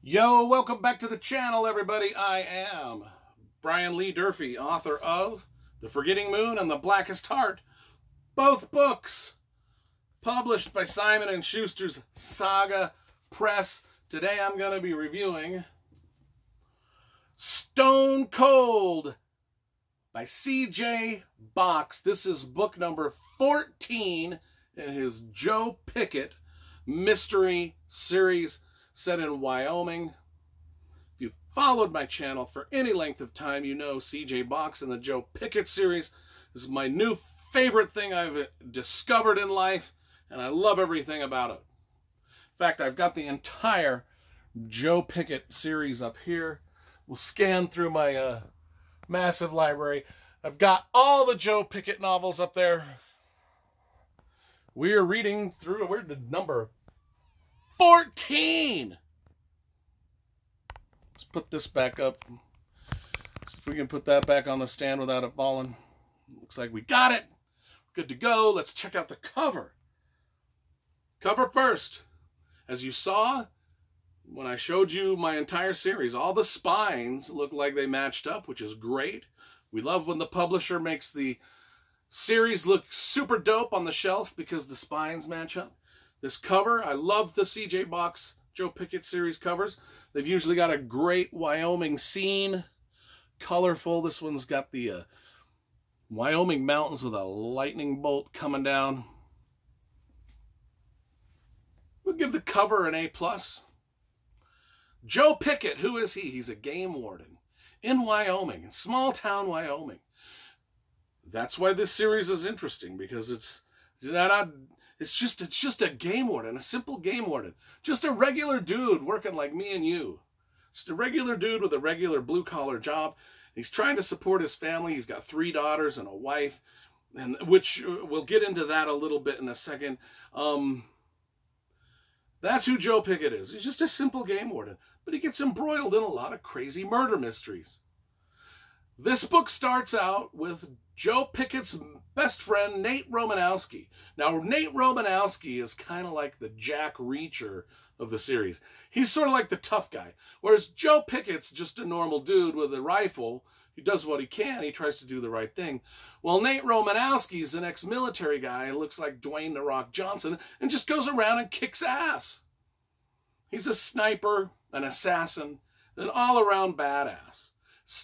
Yo, welcome back to the channel, everybody. I am Lee Durfee, author of The Forgetting Moon and The Blackest Heart, both books published by Simon & Schuster's Saga Press. Today I'm going to be reviewing Stone Cold by C.J. Box. This is book number 14 in his Joe Pickett mystery series set in Wyoming. If you've followed my channel for any length of time, you know C.J. Box and the Joe Pickett series is my new favorite thing I've discovered in life, and I love everything about it. In fact, I've got the entire Joe Pickett series up here. We'll scan through my massive library. I've got all the Joe Pickett novels up there. We are reading through, we're to number 14. Let's put this back up. See if we can put that back on the stand without it falling. Looks like we got it. Good to go. Let's check out the cover. Cover first. As you saw when I showed you my entire series, all the spines look like they matched up, which is great. We love when the publisher makes the series look super dope on the shelf because the spines match up. This cover, I love the C.J. Box Joe Pickett series covers. They've usually got a great Wyoming scene. Colorful. This one's got the Wyoming mountains with a lightning bolt coming down. We'll give the cover an A+. Joe Pickett, who is he? He's a game warden in Wyoming, in small town Wyoming. That's why this series is interesting, because it's just a game warden, a simple game warden. Just a regular dude working like me and you. Just a regular dude with a regular blue-collar job. He's trying to support his family. He's got 3 daughters and a wife, and which we'll get into that a little bit in a second. That's who Joe Pickett is. He's just a simple game warden, but he gets embroiled in a lot of crazy murder mysteries. This book starts out with Joe Pickett's best friend, Nate Romanowski. Now, Nate Romanowski is kind of like the Jack Reacher of the series. He's sort of like the tough guy, whereas Joe Pickett's just a normal dude with a rifle. He does what he can. He tries to do the right thing. Well, Nate Romanowski's an ex-military guy. Looks like Dwayne "The Rock" Johnson and just goes around and kicks ass. He's a sniper, an assassin, an all-around badass.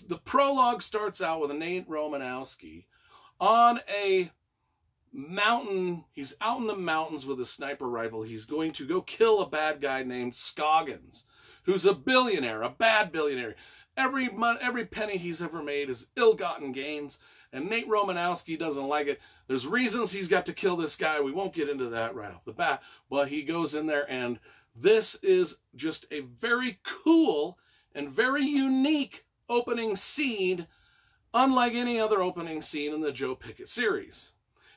The prologue starts out with Nate Romanowski on a mountain. He's out in the mountains with a sniper rifle. He's going to go kill a bad guy named Scoggins, who's a billionaire, a bad billionaire. Every penny he's ever made is ill-gotten gains, and Nate Romanowski doesn't like it. There's reasons he's got to kill this guy. We won't get into that right off the bat, but he goes in there, and this is just a very cool and very unique opening scene, unlike any other opening scene in the Joe Pickett series.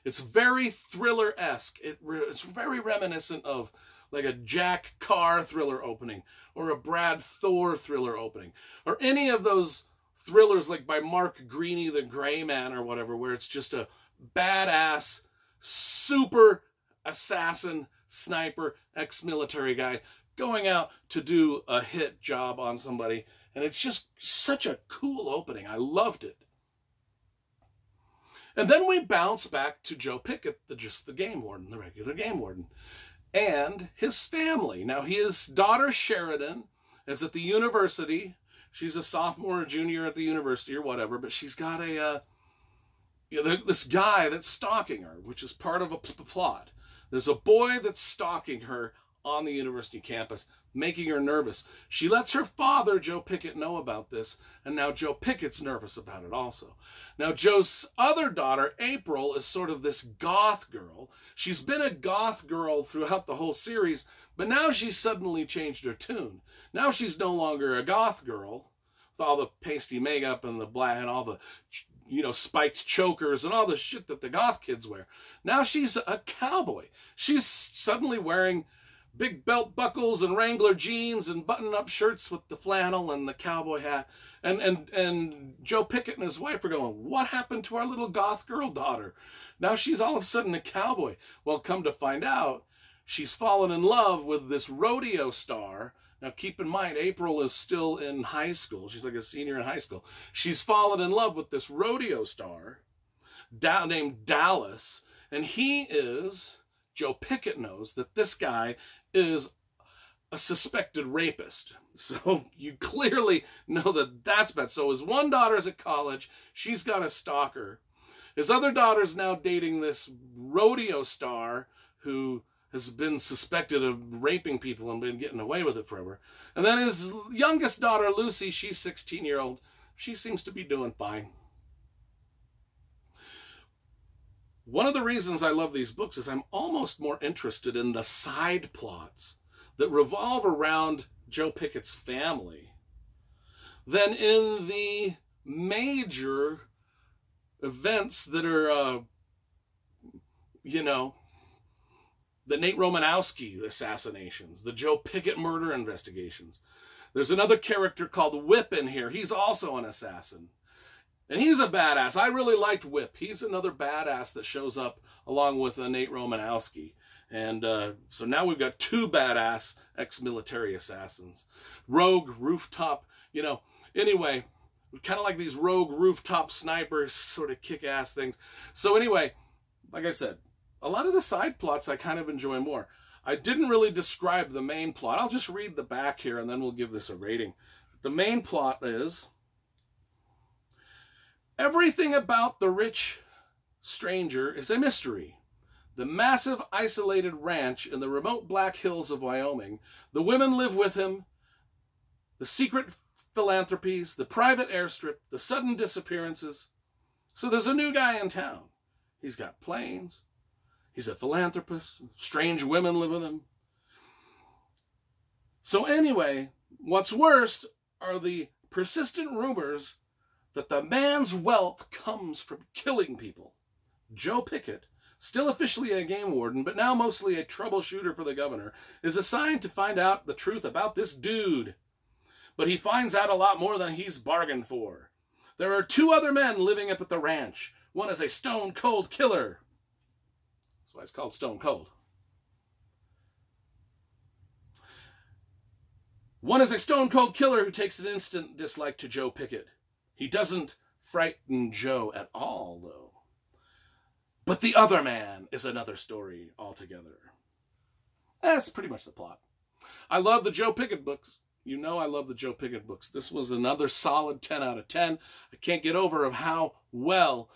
It's very thriller-esque. It's very reminiscent of like a Jack Carr thriller opening, or a Brad Thor thriller opening, or any of those thrillers like by Mark Greaney, the Gray Man, or whatever, where it's just a badass, super assassin, sniper, ex-military guy going out to do a hit job on somebody. And it's just such a cool opening. I loved it. And then we bounce back to Joe Pickett, just the game warden, the regular game warden, and his family. Now, his daughter Sheridan is at the university. She's a sophomore or junior at the university or whatever, but she's got this guy that's stalking her, which is part of the plot. There's a boy that's stalking her on the university campus, making her nervous. She lets her father, Joe Pickett, know about this, and now Joe Pickett's nervous about it also. Now, Joe's other daughter, April, is sort of this goth girl. She's been a goth girl throughout the whole series, but now she's suddenly changed her tune. Now she's no longer a goth girl with all the pasty makeup and the black and all the, spiked chokers and all the shit that the goth kids wear. Now she's a cowboy. She's suddenly wearing big belt buckles and Wrangler jeans and button-up shirts with the flannel and the cowboy hat. And Joe Pickett and his wife are going, what happened to our little goth girl daughter? Now she's all of a sudden a cowboy. Well, come to find out, she's fallen in love with this rodeo star Now, keep in mind, April is still in high school. She's like a senior in high school. She's fallen in love with this rodeo star named Dallas, and Joe Pickett knows that this guy is a suspected rapist. So you clearly know that that's bad. So his one daughter's at college. She's got a stalker. His other daughter's now dating this rodeo star who has been suspected of raping people and been getting away with it forever. And then his youngest daughter, Lucy, she's 16-year-old. She seems to be doing fine. One of the reasons I love these books is I'm almost more interested in the side plots that revolve around Joe Pickett's family than in the major events that are, the Nate Romanowski assassinations, the Joe Pickett murder investigations. There's another character called Whip in here. He's also an assassin. And he's a badass. I really liked Whip. He's another badass that shows up along with Nate Romanowski. And so now we've got two badass ex-military assassins. Rogue, rooftop, Anyway, kind of like these rogue rooftop snipers, sort of kick-ass things. So anyway, like I said, a lot of the side plots I kind of enjoy more. I didn't really describe the main plot. I'll just read the back here and then we'll give this a rating. The main plot is: everything about the rich stranger is a mystery. The massive isolated ranch in the remote Black Hills of Wyoming, the women live with him, the secret philanthropies, the private airstrip, the sudden disappearances. So there's a new guy in town. He's got planes. He's a philanthropist. Strange women live with him. So anyway, what's worse are the persistent rumors that the man's wealth comes from killing people. Joe Pickett, still officially a game warden, but now mostly a troubleshooter for the governor, is assigned to find out the truth about this dude. But he finds out a lot more than he's bargained for. There are two other men living up at the ranch. One is a stone-cold killer. That's why it's called Stone Cold. One is a stone-cold killer who takes an instant dislike to Joe Pickett. He doesn't frighten Joe at all, though. But the other man is another story altogether. That's pretty much the plot. I love the Joe Pickett books. You know I love the Joe Pickett books. This was another solid 10 out of 10. I can't get over of how well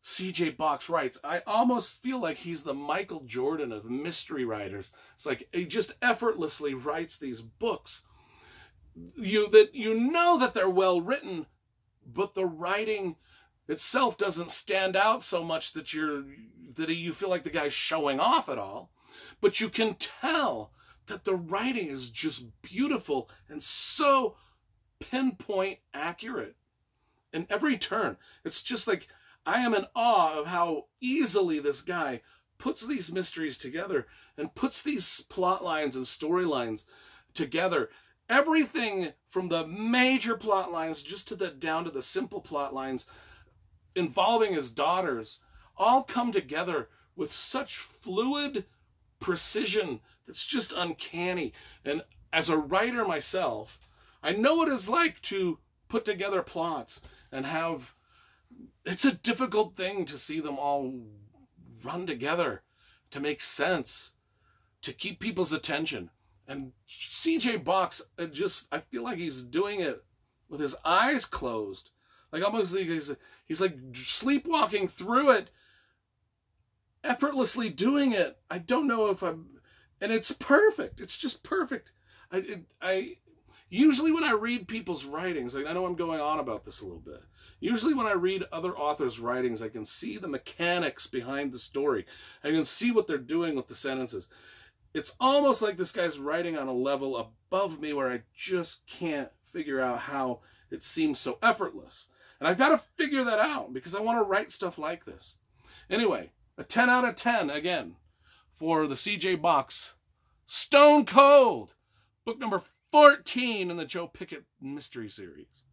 C.J. Box writes. I almost feel like he's the Michael Jordan of mystery writers. It's like he just effortlessly writes these books. You know that they're well written, but the writing itself doesn't stand out so much that you feel like the guy's showing off at all. But you can tell that the writing is just beautiful and so pinpoint accurate in every turn. It's just like, I am in awe of how easily this guy puts these mysteries together and puts these plot lines and storylines together. Everything from the major plot lines just down to the simple plot lines involving his daughters all come together with such fluid precision that's just uncanny. And as a writer myself, I know what it's like to put together plots and it's a difficult thing to see them all run together, to make sense, to keep people's attention. And C.J. Box, I feel like he's doing it with his eyes closed. Like almost like he's like sleepwalking through it, effortlessly doing it. I don't know if and it's perfect. It's just perfect. I usually when I read people's writings, I know I'm going on about this a little bit. Usually when I read other authors' writings, I can see the mechanics behind the story. I can see what they're doing with the sentences. It's almost like this guy's writing on a level above me where I just can't figure out how it seems so effortless. And I've got to figure that out because I want to write stuff like this. Anyway, a 10 out of 10 again for the C.J. Box Stone Cold, book number 14 in the Joe Pickett mystery series.